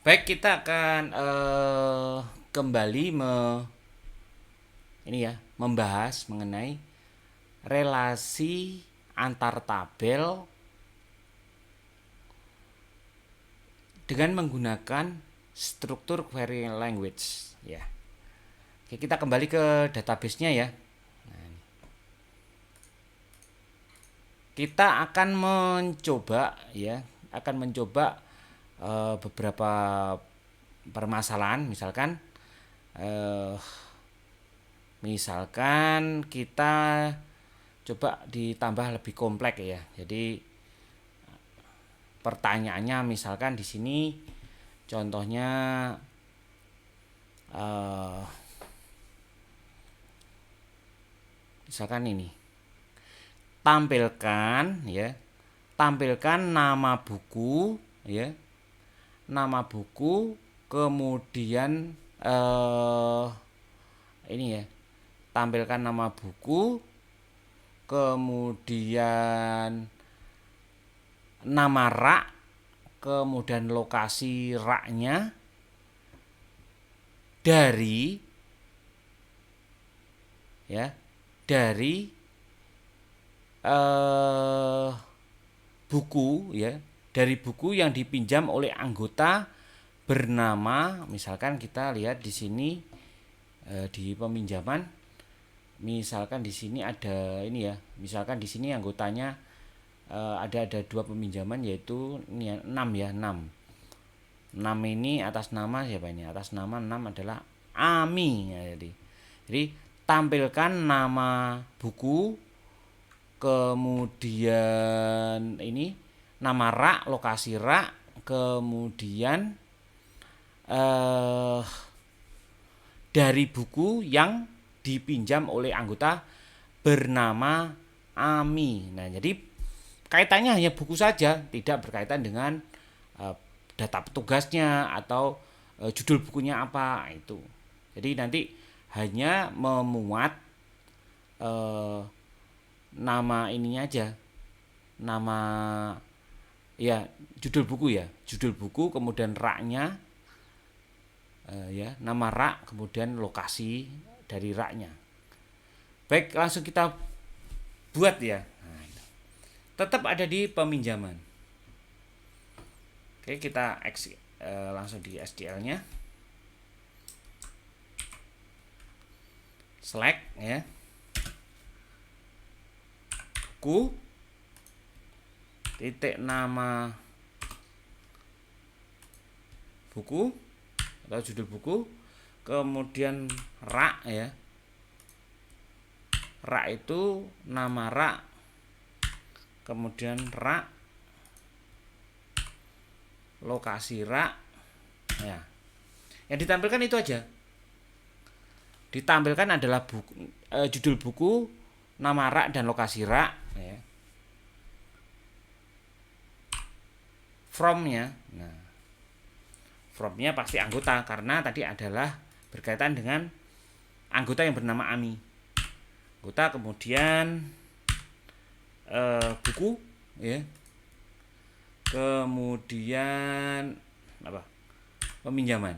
Baik, kita akan kembali membahas mengenai relasi antar tabel dengan menggunakan struktur query language ya. Oke, kita kembali ke database-nya ya. Kita akan mencoba beberapa permasalahan, eh, misalkan kita coba ditambah lebih kompleks ya. Jadi pertanyaannya misalkan di sini contohnya eh, misalkan ini, tampilkan nama buku ya, nama buku, kemudian ini ya, tampilkan nama buku, kemudian nama rak, kemudian lokasi raknya dari ya, dari buku ya, dari buku yang dipinjam oleh anggota bernama, misalkan kita lihat di sini di peminjaman, misalkan di sini ada ini ya, misalkan di sini anggotanya ada dua peminjaman, yaitu ini ya, 6 ya, 6. 6 ini atas nama siapa ini? Atas nama 6 adalah Ami ya, jadi tampilkan nama buku, kemudian ini nama rak, lokasi rak, kemudian eh dari buku yang dipinjam oleh anggota bernama Ami. Nah, jadi kaitannya hanya buku saja, tidak berkaitan dengan eh, data petugasnya atau judul bukunya apa itu. Jadi nanti hanya memuat eh, nama ininya aja, nama ya, judul buku ya, judul buku, kemudian raknya ya, nama rak, kemudian lokasi dari raknya. Baik, langsung kita buat ya. Nah, tetap ada di peminjaman. Oke, kita langsung di SDL-nya. Select ya. Buku, titik nama buku atau judul buku, kemudian rak ya. Rak itu nama rak, kemudian rak, lokasi rak ya. Yang ditampilkan itu aja. Ditampilkan adalah buku, judul buku, nama rak dan lokasi rak ya. From-nya. Nah, from-nya pasti anggota karena tadi adalah berkaitan dengan anggota yang bernama Ami. Anggota, kemudian buku ya. Kemudian apa? Peminjaman.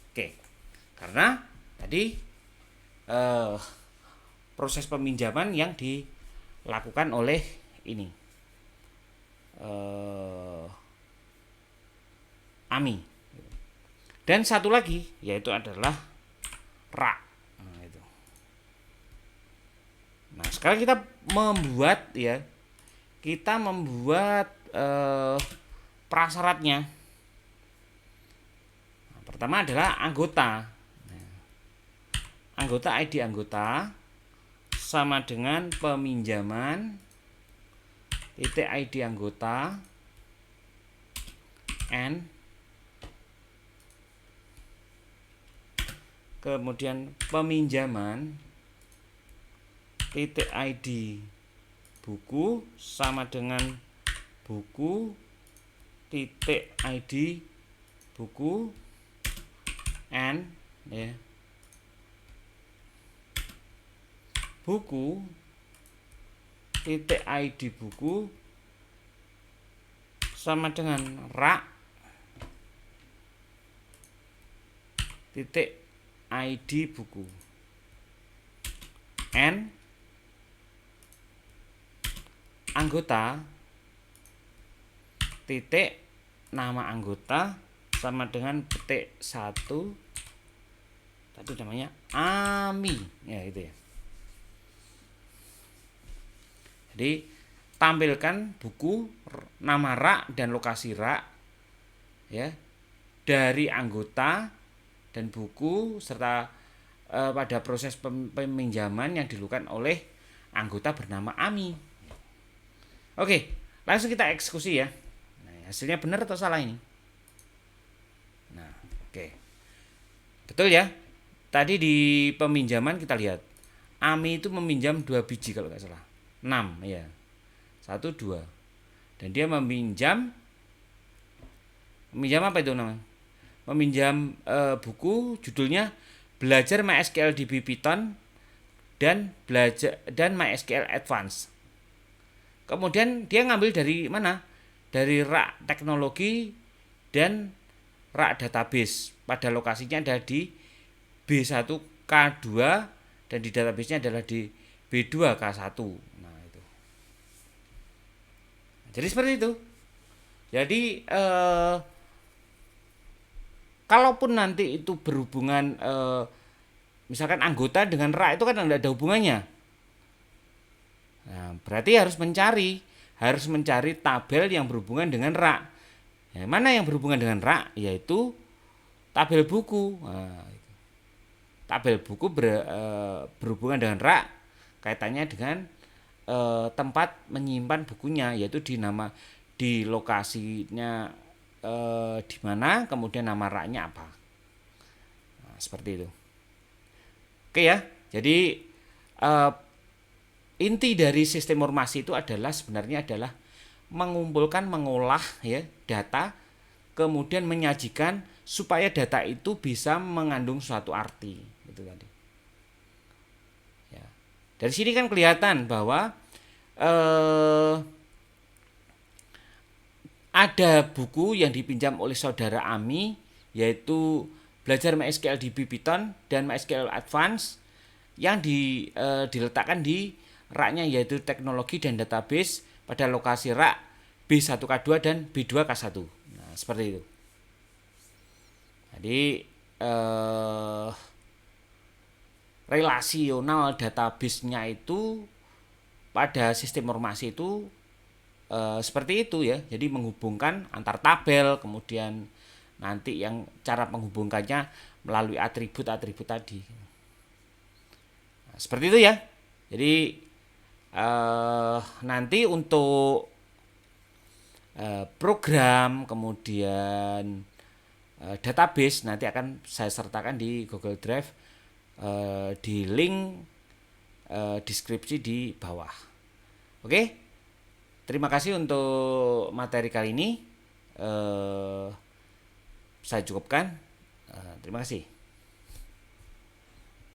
Oke. Karena tadi proses peminjaman yang dilakukan oleh ini Ami. Dan satu lagi yaitu adalah rak. Nah, itu. Nah, sekarang kita membuat ya, kita membuat prasyaratnya. Nah, pertama adalah anggota. Nah, anggota, ID anggota sama dengan peminjaman titik ID anggota N, kemudian peminjaman titik ID buku sama dengan buku titik ID buku N ya. Buku titik ID buku sama dengan rak titik ID buku, N anggota titik nama anggota sama dengan petik 1 tadi namanya AMI ya, itu ya. Jadi tampilkan buku, nama rak dan lokasi rak ya dari anggota dan buku serta pada proses peminjaman yang dilakukan oleh anggota bernama AMI. Oke, langsung kita eksekusi ya. Nah, hasilnya benar atau salah ini? Nah, oke. Betul ya. Tadi di peminjaman kita lihat AMI itu meminjam 2 biji kalau nggak salah. 6 ya. 1 2. Dan dia meminjam apa itu namanya? Meminjam buku judulnya Belajar MySQL DB Python dan MySQL Advance. Kemudian dia ngambil dari mana? Dari rak teknologi dan rak database. Pada lokasinya ada di B1K2 dan di databasenya adalah di B2K1. Nah, itu. Jadi seperti itu. Jadi kalaupun nanti itu berhubungan misalkan anggota dengan rak itu kan tidak ada hubungannya. Nah, berarti harus mencari tabel yang berhubungan dengan rak. Nah, mana yang berhubungan dengan rak? Yaitu tabel buku. Nah, tabel buku berhubungan dengan rak, kaitannya dengan tempat menyimpan bukunya, yaitu di lokasinya di mana, kemudian nama raknya apa. Nah, seperti itu. Oke ya. Jadi inti dari sistem informasi itu sebenarnya adalah mengolah ya data, kemudian menyajikan supaya data itu bisa mengandung suatu arti, itu tadi. Ya. Dari sini kan kelihatan bahwa ada buku yang dipinjam oleh saudara Ami, yaitu Belajar MySQL DB Python dan MySQL Advance yang diletakkan di raknya yaitu teknologi dan database pada lokasi rak B1K2 dan B2K1. Nah, seperti itu. Jadi relasional database-nya itu pada sistem informasi itu seperti itu ya. Jadi menghubungkan antar tabel, kemudian nanti yang cara menghubungkannya melalui atribut-atribut tadi. Nah, seperti itu ya. Jadi nanti untuk program kemudian database nanti akan saya sertakan di Google Drive di link deskripsi di bawah. Oke, terima kasih untuk materi kali ini. Saya cukupkan. Terima kasih.